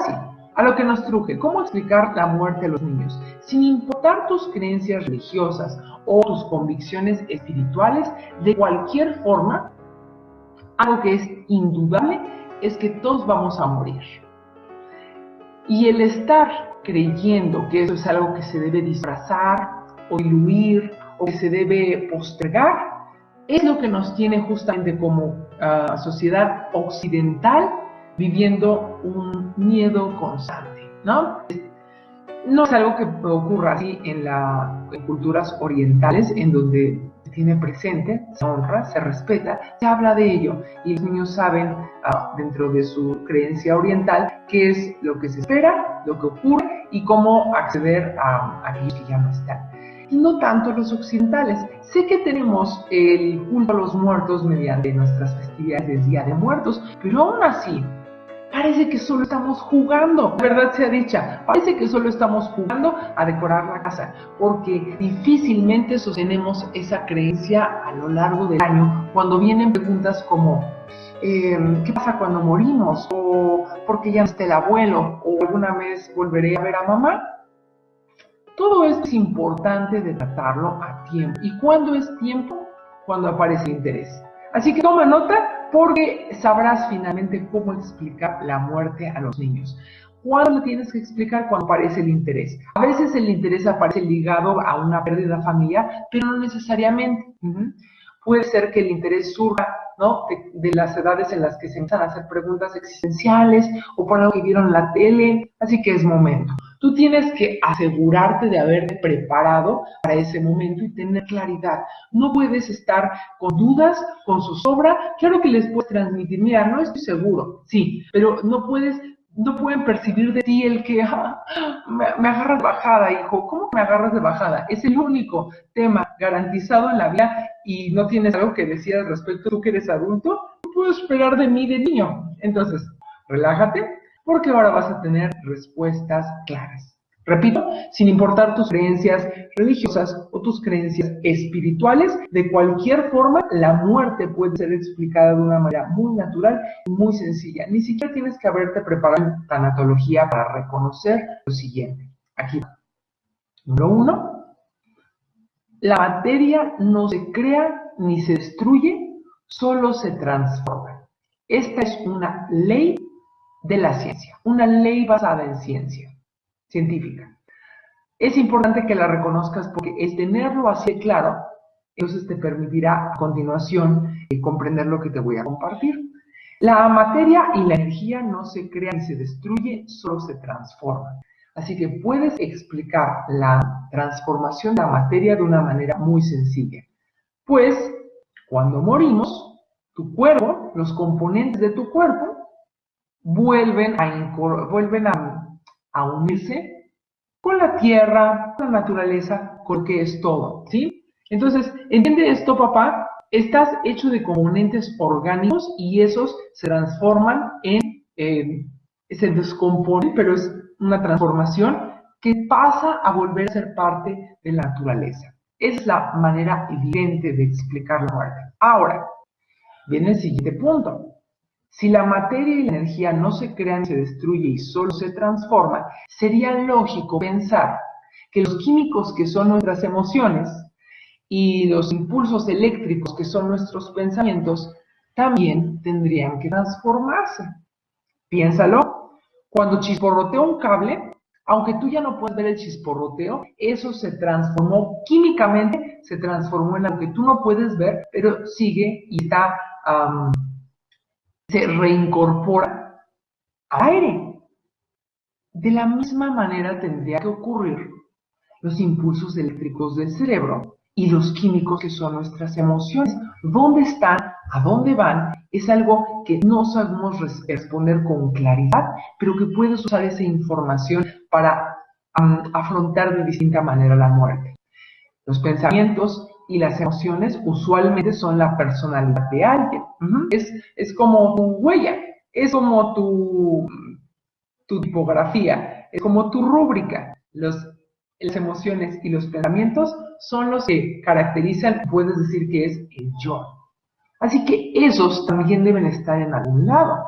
sí, a lo que nos truje, ¿cómo explicar la muerte a los niños? Sin importar tus creencias religiosas o tus convicciones espirituales, de cualquier forma, algo que es indudable es que todos vamos a morir. Y el estar creyendo que eso es algo que se debe disfrazar o diluir o que se debe postergar, es lo que nos tiene justamente como sociedad occidental viviendo un miedo constante, ¿no? No es algo que ocurra así en culturas orientales, en donde se tiene presente, se honra, se respeta, se habla de ello, y los niños saben, dentro de su creencia oriental, qué es lo que se espera, lo que ocurre, y cómo acceder a aquellos que ya no están. Y no tanto los occidentales. Sé que tenemos el culto a los muertos mediante nuestras festividades de Día de Muertos, pero aún así, parece que solo estamos jugando, verdad sea dicha, parece que solo estamos jugando a decorar la casa, porque difícilmente sostenemos esa creencia a lo largo del año cuando vienen preguntas como ¿qué pasa cuando morimos? O ¿por qué ya no está el abuelo? O ¿alguna vez volveré a ver a mamá? Todo esto es importante de tratarlo a tiempo. ¿Y cuándo es tiempo? Cuando aparece el interés. Así que toma nota, porque sabrás finalmente cómo explicar la muerte a los niños. ¿Cuándo le tienes que explicar? Cuando aparece el interés. A veces el interés aparece ligado a una pérdida familiar, pero no necesariamente. Puede ser que el interés surja, ¿no?, de las edades en las que se empiezan a hacer preguntas existenciales o por algo que vieron en la tele, así que es momento. Tú tienes que asegurarte de haberte preparado para ese momento y tener claridad. No puedes estar con dudas, con zozobra. Claro que les puedes transmitir, mira, no estoy seguro, sí, pero no pueden percibir de ti el que me agarras de bajada, hijo. ¿Cómo me agarras de bajada? Es el único tema garantizado en la vida y no tienes algo que decir al respecto. Tú que eres adulto, no puedo esperar de mí de niño. Entonces, relájate, porque ahora vas a tener respuestas claras. Repito, sin importar tus creencias religiosas o tus creencias espirituales, de cualquier forma, la muerte puede ser explicada de una manera muy natural y muy sencilla. Ni siquiera tienes que haberte preparado en tanatología para reconocer lo siguiente. Aquí va. Número 1. La materia no se crea ni se destruye, solo se transforma. Esta es una ley de la ciencia, una ley basada en ciencia científica. Es importante que la reconozcas porque el tenerlo así claro, entonces te permitirá a continuación comprender lo que te voy a compartir. La materia y la energía no se crean ni se destruye, solo se transforman. Así que puedes explicar la transformación de la materia de una manera muy sencilla. Pues, cuando morimos, tu cuerpo, los componentes de tu cuerpo, vuelven a unirse con la tierra, con la naturaleza, con lo que es todo, ¿sí? Entonces, ¿entiende esto, papá? Estás hecho de componentes orgánicos y esos se transforman se descomponen, pero es una transformación que pasa a volver a ser parte de la naturaleza. Es la manera evidente de explicar la muerte. Ahora, viene el siguiente punto. Si la materia y la energía no se crean, se destruye y solo se transforman, sería lógico pensar que los químicos que son nuestras emociones y los impulsos eléctricos que son nuestros pensamientos también tendrían que transformarse. Piénsalo, cuando chisporrotea un cable, aunque tú ya no puedes ver el chisporroteo, eso se transformó químicamente, se transformó en algo que tú no puedes ver, pero sigue y está se reincorpora al aire. De la misma manera tendría que ocurrir los impulsos eléctricos del cerebro y los químicos que son nuestras emociones. ¿Dónde están? ¿A dónde van? Es algo que no sabemos responder con claridad, pero que puedes usar esa información para afrontar de distinta manera la muerte. Los pensamientos y las emociones usualmente son la personalidad de alguien. Es como tu huella, es como tu tipografía, es como tu rúbrica. Las emociones y los pensamientos son los que caracterizan, puedes decir que es el yo. Así que esos también deben estar en algún lado.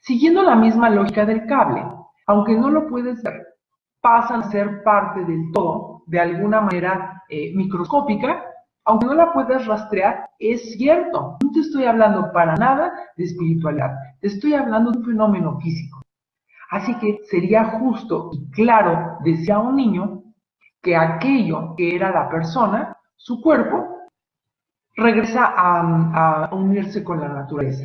Siguiendo la misma lógica del cable, aunque no lo puedes ver, pasan a ser parte del todo, de alguna manera microscópica, aunque no la puedas rastrear, es cierto. No te estoy hablando para nada de espiritualidad, te estoy hablando de un fenómeno físico. Así que sería justo y claro decir a un niño que aquello que era la persona, su cuerpo, regresa a unirse con la naturaleza.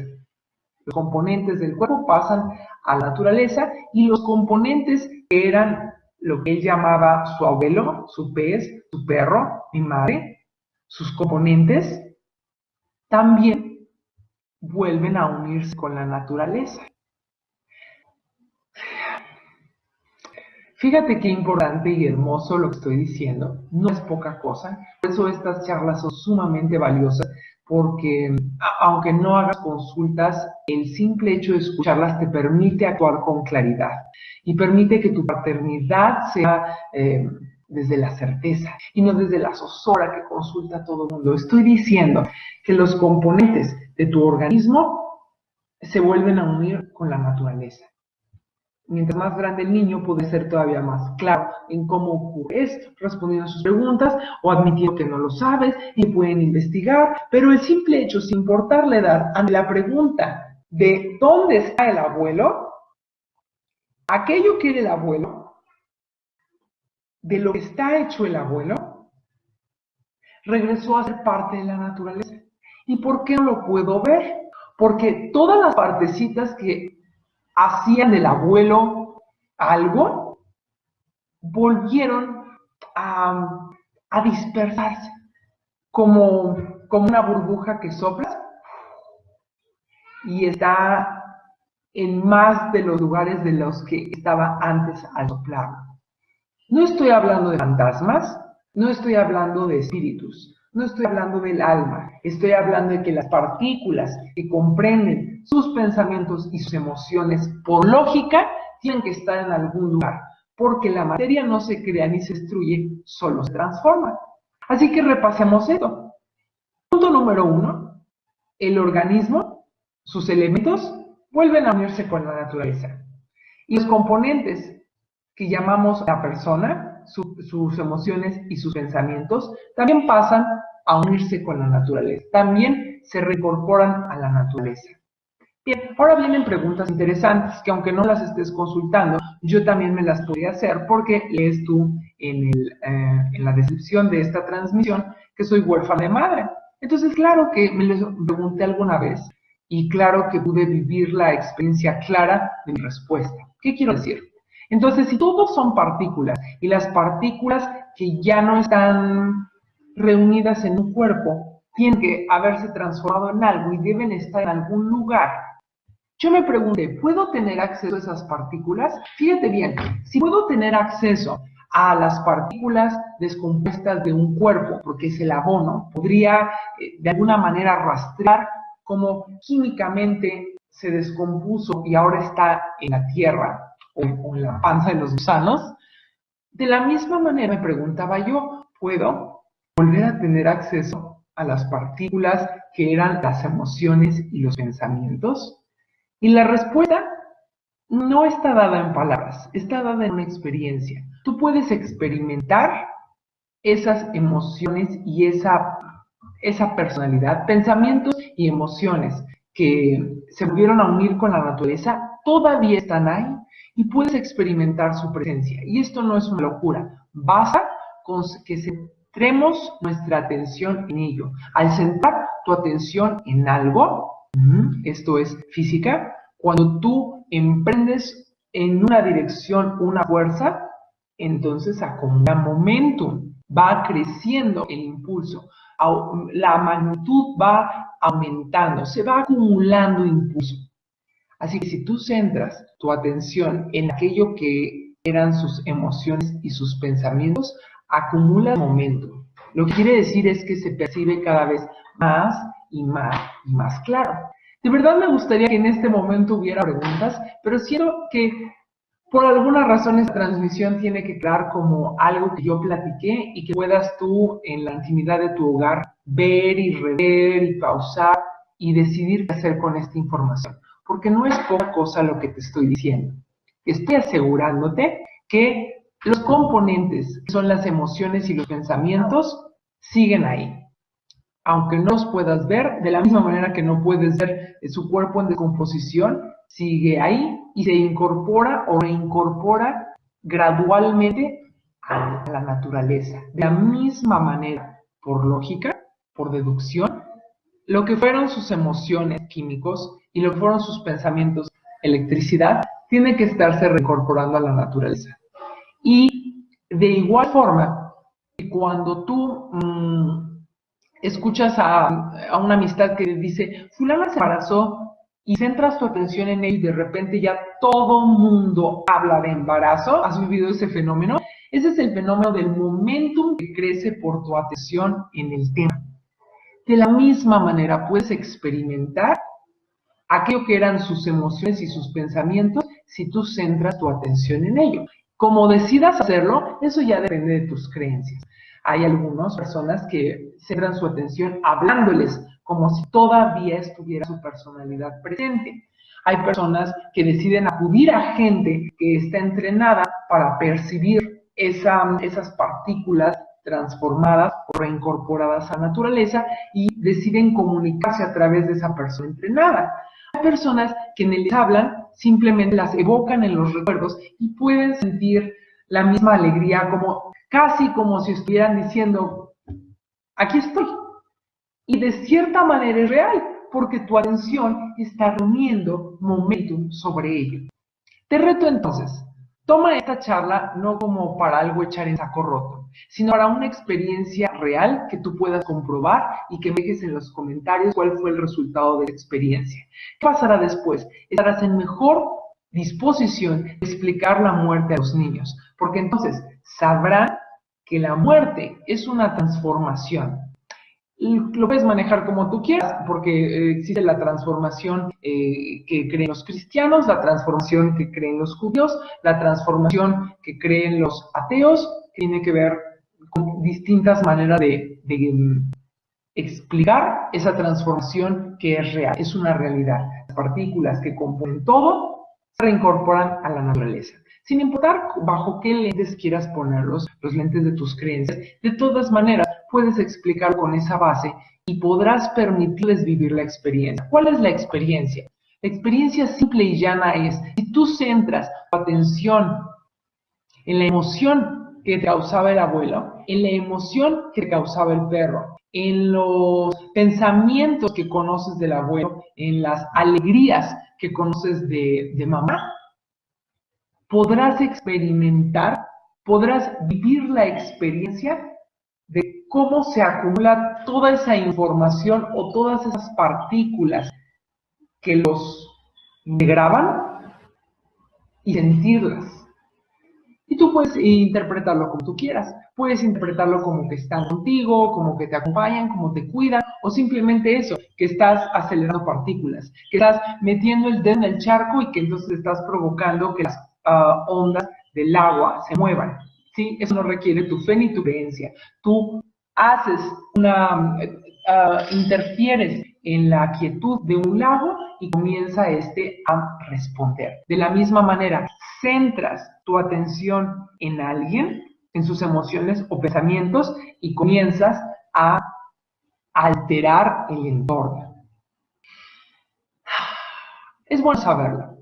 Los componentes del cuerpo pasan a la naturaleza y los componentes que eran lo que él llamaba su abuelo, su pez, su perro, mi madre, sus componentes, también vuelven a unirse con la naturaleza. Fíjate qué importante y hermoso lo que estoy diciendo, no es poca cosa, por eso estas charlas son sumamente valiosas, porque aunque no hagas consultas, el simple hecho de escucharlas te permite actuar con claridad y permite que tu paternidad sea desde la certeza y no desde la zozobra que consulta todo el mundo. Estoy diciendo que los componentes de tu organismo se vuelven a unir con la naturaleza. Mientras más grande el niño, puede ser todavía más claro en cómo ocurre esto, respondiendo a sus preguntas o admitiendo que no lo sabes y pueden investigar, pero el simple hecho, sin importar la edad, ante la pregunta de ¿dónde está el abuelo? Aquello que era el abuelo, de lo que está hecho el abuelo, regresó a ser parte de la naturaleza. ¿Y por qué no lo puedo ver? Porque todas las partecitas que hacían del abuelo algo, volvieron a dispersarse como una burbuja que sopla y está en más de los lugares de los que estaba antes al soplar. No estoy hablando de fantasmas, no estoy hablando de espíritus, no estoy hablando del alma, estoy hablando de que las partículas que comprenden sus pensamientos y sus emociones, por lógica, tienen que estar en algún lugar, porque la materia no se crea ni se destruye, solo se transforma. Así que repasemos esto. Punto número 1, el organismo, sus elementos, vuelven a unirse con la naturaleza. Y los componentes que llamamos la persona, sus emociones y sus pensamientos, también pasan a unirse con la naturaleza. También se reincorporan a la naturaleza. Bien, ahora vienen preguntas interesantes que aunque no las estés consultando, yo también me las podría hacer porque lees tú en la descripción de esta transmisión que soy huérfana de madre. Entonces, claro que me lo pregunté alguna vez y claro que pude vivir la experiencia clara de mi respuesta. ¿Qué quiero decir? Entonces, si todos son partículas y las partículas que ya no están reunidas en un cuerpo tienen que haberse transformado en algo y deben estar en algún lugar, yo me pregunté, ¿puedo tener acceso a esas partículas? Fíjate bien, si puedo tener acceso a las partículas descompuestas de un cuerpo, porque es el abono, podría de alguna manera rastrear cómo químicamente se descompuso y ahora está en la tierra o en la panza de los gusanos. De la misma manera me preguntaba yo, ¿puedo volver a tener acceso a las partículas que eran las emociones y los pensamientos? Y la respuesta no está dada en palabras, está dada en una experiencia. Tú puedes experimentar esas emociones y esa personalidad, pensamientos y emociones que se volvieron a unir con la naturaleza, todavía están ahí y puedes experimentar su presencia. Y esto no es una locura, basta con que centremos nuestra atención en ello. Al centrar tu atención en algo, esto es física, cuando tú emprendes en una dirección una fuerza, entonces acumula momentum, va creciendo el impulso, la magnitud va aumentando, se va acumulando impulso. Así que si tú centras tu atención en aquello que eran sus emociones y sus pensamientos, acumulas momentum. Lo que quiere decir es que se percibe cada vez más y más y más claro. De verdad me gustaría que en este momento hubiera preguntas, pero siento que por alguna razón esta transmisión tiene que quedar como algo que yo platiqué y que puedas tú en la intimidad de tu hogar ver y rever y pausar y decidir qué hacer con esta información. Porque no es poca cosa lo que te estoy diciendo. estoy asegurándote que los componentes, que son las emociones y los pensamientos, siguen ahí. Aunque no los puedas ver, de la misma manera que no puedes ver su cuerpo en descomposición, sigue ahí y se incorpora o reincorpora gradualmente a la naturaleza. De la misma manera, por lógica, por deducción, lo que fueron sus emociones químicos y lo que fueron sus pensamientos, electricidad, tiene que estarse reincorporando a la naturaleza. Y de igual forma, cuando tú escuchas a una amistad que dice, fulana se embarazó, y centras tu atención en ello y de repente ya todo mundo habla de embarazo, ¿has vivido ese fenómeno? Ese es el fenómeno del momentum que crece por tu atención en el tema. De la misma manera puedes experimentar aquello que eran sus emociones y sus pensamientos si tú centras tu atención en ello. Como decidas hacerlo, eso ya depende de tus creencias. Hay algunas personas que centran su atención hablándoles como si todavía estuviera su personalidad presente. Hay personas que deciden acudir a gente que está entrenada para percibir esas partículas transformadas o reincorporadas a la naturaleza y deciden comunicarse a través de esa persona entrenada. Hay personas que ni les hablan, simplemente las evocan en los recuerdos y pueden sentir la misma alegría, casi como si estuvieran diciendo, aquí estoy. Y de cierta manera es real, porque tu atención está reuniendo momentum sobre ello. Te reto entonces, toma esta charla no como para algo echar en saco roto, sino para una experiencia real que tú puedas comprobar y que me dejes en los comentarios cuál fue el resultado de la experiencia. ¿Qué pasará después? Estarás en mejor disposición de explicar la muerte a los niños, porque entonces sabrán que la muerte es una transformación. Lo puedes manejar como tú quieras, porque existe la transformación que creen los cristianos, la transformación que creen los judíos, la transformación que creen los ateos, que tiene que ver con distintas maneras de explicar esa transformación que es real, es una realidad. Las partículas que componen todo se reincorporan a la naturaleza. Sin importar bajo qué lentes quieras ponerlos, los lentes de tus creencias, de todas maneras puedes explicar con esa base y podrás permitirles vivir la experiencia. ¿Cuál es la experiencia? La experiencia simple y llana es, si tú centras tu atención en la emoción que te causaba el abuelo, en la emoción que te causaba el perro, en los pensamientos que conoces del abuelo, en las alegrías que conoces de mamá, podrás experimentar, podrás vivir la experiencia de cómo se acumula toda esa información o todas esas partículas que los graban y sentirlas. Y tú puedes interpretarlo como tú quieras. Puedes interpretarlo como que están contigo, como que te acompañan, como te cuidan, o simplemente eso, que estás acelerando partículas, que estás metiendo el dedo en el charco y que entonces estás provocando que las ondas del agua se muevan. ¿Sí? Eso no requiere tu fe ni tu creencia. Tú haces interfieres en la quietud de un lago y comienza a responder. De la misma manera, centras tu atención en alguien, en sus emociones o pensamientos y comienzas a alterar el entorno. Es bueno saberlo,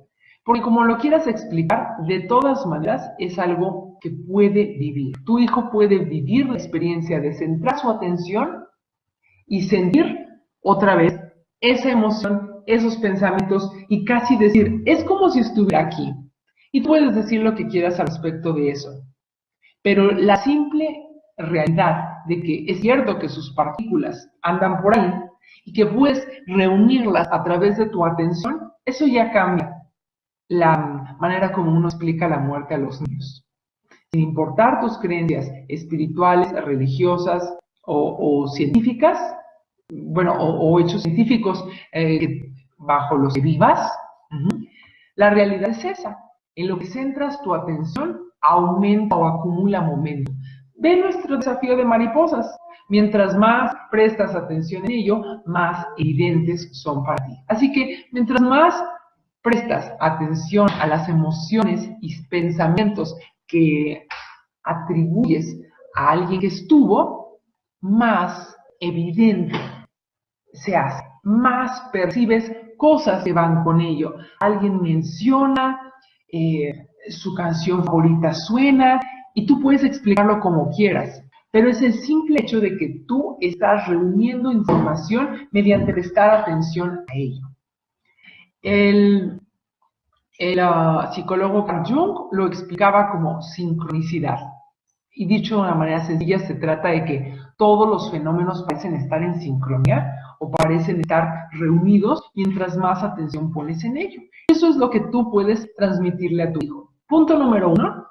porque como lo quieras explicar, de todas maneras es algo que puede vivir. Tu hijo puede vivir la experiencia de centrar su atención y sentir otra vez esa emoción, esos pensamientos y casi decir, es como si estuviera aquí. Y tú puedes decir lo que quieras al respecto de eso. Pero la simple realidad de que es cierto que sus partículas andan por ahí y que puedes reunirlas a través de tu atención, eso ya cambia la manera como uno explica la muerte a los niños. Sin importar tus creencias espirituales, religiosas o científicas, o hechos científicos bajo los que vivas, la realidad es esa. En lo que centras tu atención, aumenta o acumula momento. Ve nuestro desafío de mariposas. Mientras más prestas atención en ello, más evidentes son para ti. Así que, mientras más prestas atención a las emociones y pensamientos que atribuyes a alguien que estuvo, más evidente se hace, más percibes cosas que van con ello. Alguien menciona, su canción favorita suena, y tú puedes explicarlo como quieras, pero es el simple hecho de que tú estás reuniendo información mediante prestar atención a ello. El psicólogo Carl Jung lo explicaba como sincronicidad. Y dicho de una manera sencilla, se trata de que todos los fenómenos parecen estar en sincronía o parecen estar reunidos mientras más atención pones en ello. Eso es lo que tú puedes transmitirle a tu hijo. Punto número 1,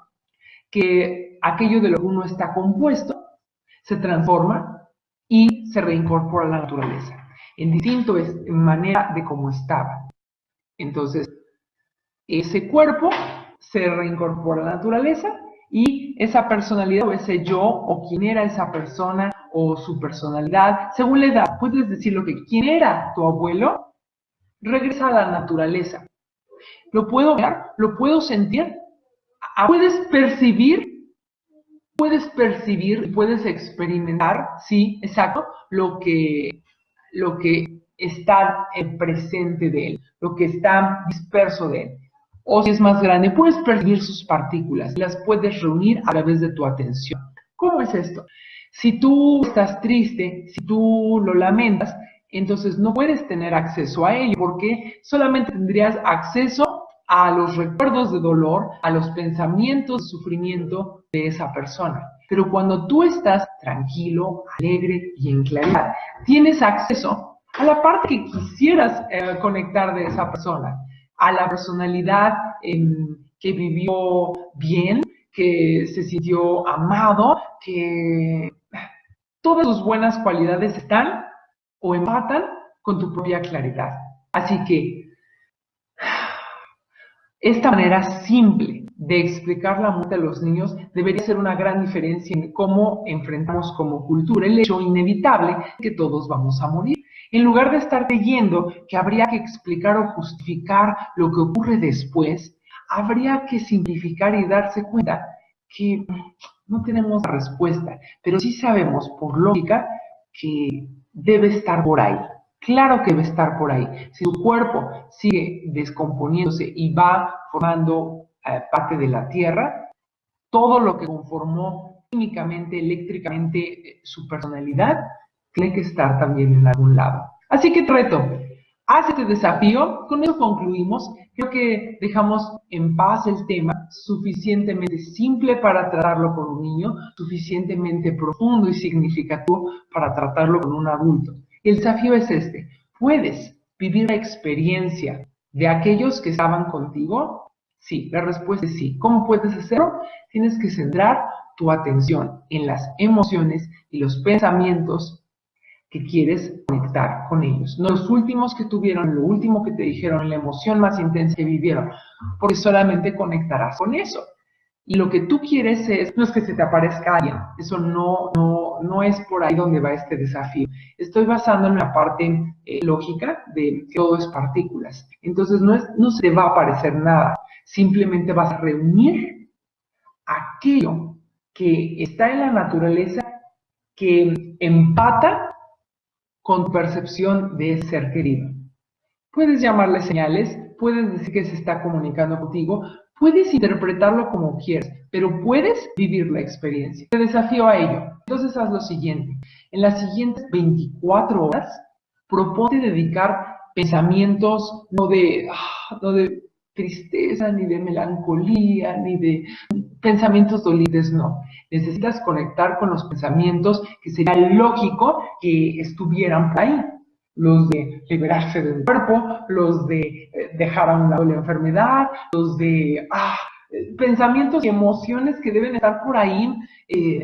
que aquello de lo que uno está compuesto se transforma y se reincorpora a la naturaleza. En distinto es manera de cómo estaba. Entonces, ese cuerpo se reincorpora a la naturaleza y esa personalidad o ese yo o quién era esa persona o su personalidad, según la edad, puedes decir lo que quién era tu abuelo, regresa a la naturaleza. Lo puedo ver, lo puedo sentir, puedes percibir, puedes experimentar, sí, exacto, lo que está en presente de él, lo que está disperso de él. O si es más grande, puedes percibir sus partículas, las puedes reunir a través de tu atención. ¿Cómo es esto? Si tú estás triste, si tú lo lamentas, entonces no puedes tener acceso a ello, porque solamente tendrías acceso a los recuerdos de dolor, a los pensamientos de sufrimiento de esa persona. Pero cuando tú estás tranquilo, alegre y en claridad, tienes acceso a la parte que quisieras conectar de esa persona, a la personalidad que vivió bien, que se sintió amado, que todas sus buenas cualidades están o empatan con tu propia claridad. Así que esta manera simple de explicar la muerte a los niños debería ser una gran diferencia en cómo enfrentamos como cultura el hecho inevitable que todos vamos a morir. En lugar de estar leyendo que habría que explicar o justificar lo que ocurre después, habría que simplificar y darse cuenta que no tenemos la respuesta, pero sí sabemos por lógica que debe estar por ahí. Claro que debe estar por ahí. Si tu cuerpo sigue descomponiéndose y va formando parte de la tierra, todo lo que conformó químicamente, eléctricamente su personalidad, tiene que estar también en algún lado. Así que te reto, haz este desafío. Con eso concluimos. Creo que dejamos en paz el tema, suficientemente simple para tratarlo con un niño, suficientemente profundo y significativo para tratarlo con un adulto. El desafío es este: ¿puedes vivir la experiencia de aquellos que estaban contigo? Sí, la respuesta es sí. ¿Cómo puedes hacerlo? Tienes que centrar tu atención en las emociones y los pensamientos que quieres conectar con ellos. No los últimos que tuvieron, lo último que te dijeron, la emoción más intensa que vivieron, porque solamente conectarás con eso. Y lo que tú quieres no es que se te aparezca alguien. Eso no es por ahí donde va este desafío. Estoy basando en la parte lógica de que todo es partículas. Entonces no se te va a aparecer nada. Simplemente vas a reunir aquello que está en la naturaleza, que empata con tu percepción de ser querido. Puedes llamarle señales, puedes decir que se está comunicando contigo, puedes interpretarlo como quieras, pero puedes vivir la experiencia. Te desafío a ello. Entonces haz lo siguiente: en las siguientes 24 horas, proponte dedicar pensamientos no de tristeza, ni de melancolía, ni de pensamientos dolientes, no. Necesitas conectar con los pensamientos que sería lógico que estuvieran por ahí. Los de liberarse del cuerpo, los de dejar a un lado la enfermedad, los de pensamientos y emociones que deben estar por ahí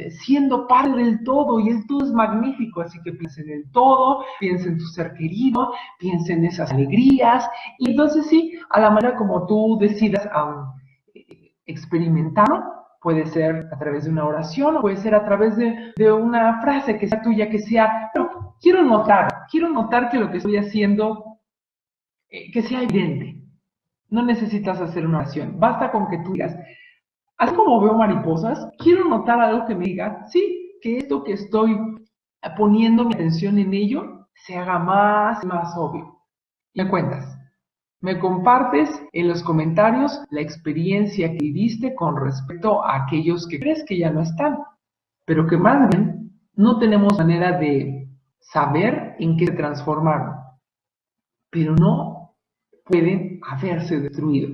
siendo parte del todo, y el todo es magnífico. Así que piensa en el todo, piensa en tu ser querido, piensa en esas alegrías, y entonces sí, a la manera como tú decidas experimentarlo. Puede ser a través de una oración, o puede ser a través de una frase que sea tuya, que sea: no, quiero notar que lo que estoy haciendo, que sea evidente. No necesitas hacer una oración. Basta con que tú digas, así como veo mariposas, quiero notar algo que me diga, sí, que esto que estoy poniendo mi atención en ello se haga más y más obvio. Me cuentas, me compartes en los comentarios la experiencia que viviste con respecto a aquellos que crees que ya no están, pero que más bien no tenemos manera de saber en qué se transformaron, pero no pueden haberse destruido.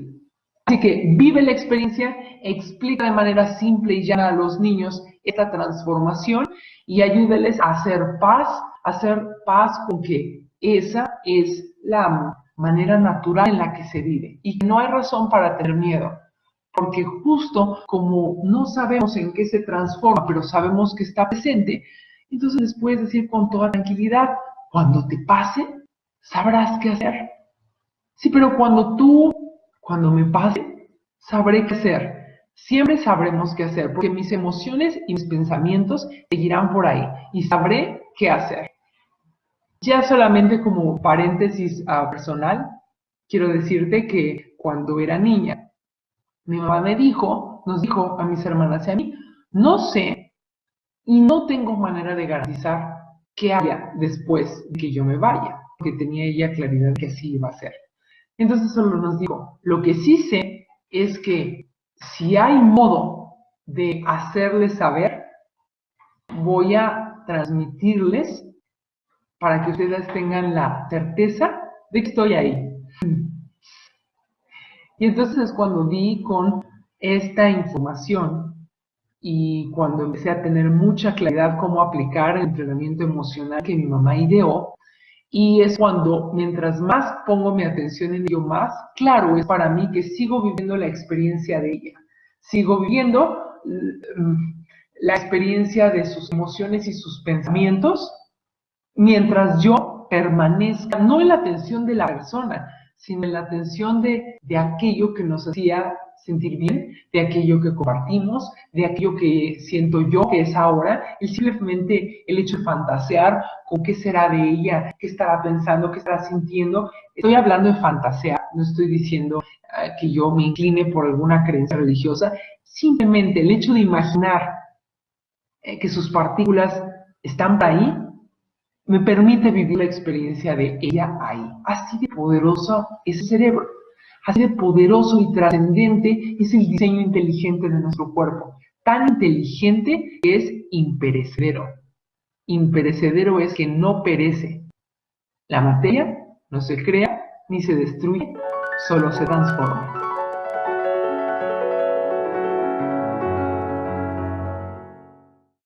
Así que vive la experiencia, explica de manera simple y llana a los niños esta transformación y ayúdales a hacer paz con que esa es la manera natural en la que se vive y que no hay razón para tener miedo, porque justo como no sabemos en qué se transforma, pero sabemos que está presente, entonces les puedes decir con toda tranquilidad, cuando te pase, sabrás qué hacer. Sí, pero cuando me pase, sabré qué hacer. Siempre sabremos qué hacer, porque mis emociones y mis pensamientos seguirán por ahí y sabré qué hacer. Ya solamente como paréntesis personal, quiero decirte que cuando era niña, mi mamá nos dijo a mis hermanas y a mí, no sé y no tengo manera de garantizar qué haya después de que yo me vaya, porque tenía ella claridad que así iba a ser. Entonces solo nos dijo, lo que sí sé es que si hay modo de hacerles saber, voy a transmitirles para que ustedes tengan la certeza de que estoy ahí. Y entonces es cuando di con esta información y cuando empecé a tener mucha claridad cómo aplicar el entrenamiento emocional que mi mamá ideó. Y es cuando, mientras más pongo mi atención en ello, más claro es para mí que sigo viviendo la experiencia de ella. Sigo viviendo la experiencia de sus emociones y sus pensamientos, mientras yo permanezca, no en la atención de la persona, sino en la atención de aquello que nos hacía sentir bien, de aquello que compartimos, de aquello que siento yo que es ahora, y simplemente el hecho de fantasear con qué será de ella, qué estará pensando, qué estará sintiendo. Estoy hablando de fantasear, no estoy diciendo que yo me incline por alguna creencia religiosa, simplemente el hecho de imaginar que sus partículas están por ahí, me permite vivir la experiencia de ella ahí. Así de poderoso es el cerebro. Así de poderoso y trascendente es el diseño inteligente de nuestro cuerpo. Tan inteligente que es imperecedero. Imperecedero es que no perece. La materia no se crea ni se destruye, solo se transforma.